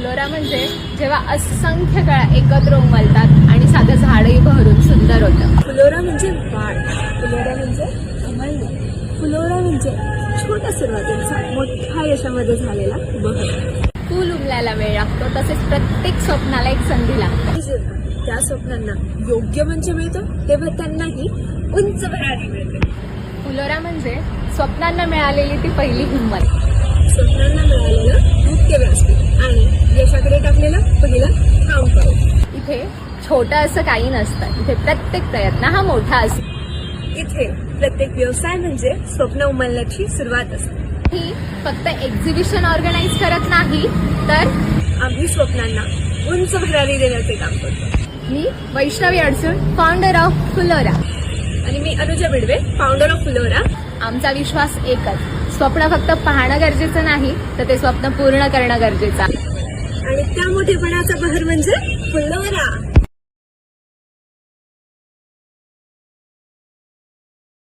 फुलोरा म्हणजे जेव्हा असंख्य कळा एकत्र उमलतात आणि साधं झाडही बहरून सुंदर होतं. फुलोरा म्हणजे वाढ, फुलोरा म्हणजे अंमलबजावणी, फुलोरा म्हणजे छोट्या सुरुवातींचा मोठ्या यशामध्ये झालेला बहर. फूल उमलायला वेळ लागतो, तसेच प्रत्येक स्वप्नाला एक संधी लागते. आणि जेव्हा त्या स्वप्नांना योग्य मंच मिळतो तेव्हा त्यांनाही उंच भरारी मिळते. फुलोरा म्हणजे स्वप्नांना मिळालेली ती पहिली हिंमत, स्वप्नांना मिळालेलं मुख्य व्यासपीठ आणि यशाकडे टाकलेलं पहिलं ठाम पाऊल. इथे छोटं असं काही नसतं. इथे प्रत्येक प्रयत्न हा मोठा असतो. इथे प्रत्येक व्यवसाय म्हणजे स्वप्न उमलण्याची सुरुवात असते. ही फक्त एक्झिबिशन ऑर्गनाईज करत नाही, तर आम्ही स्वप्नांना उंच भरारी देण्याचे काम करतो. मी वैष्णवी अडसूळ, फाउंडर ऑफ फुलोरा. आणि मी अनुजा बिडवे, फाउंडर ऑफ फुलोरा. आमचा विश्वास एकच, स्वप्न फक्त पाहणं गरजेचं नाही, तर ते स्वप्न पूर्ण करणं गरजेचं आहे. आणि त्या मोठेपणाचा बहर म्हणजे फुलोरा.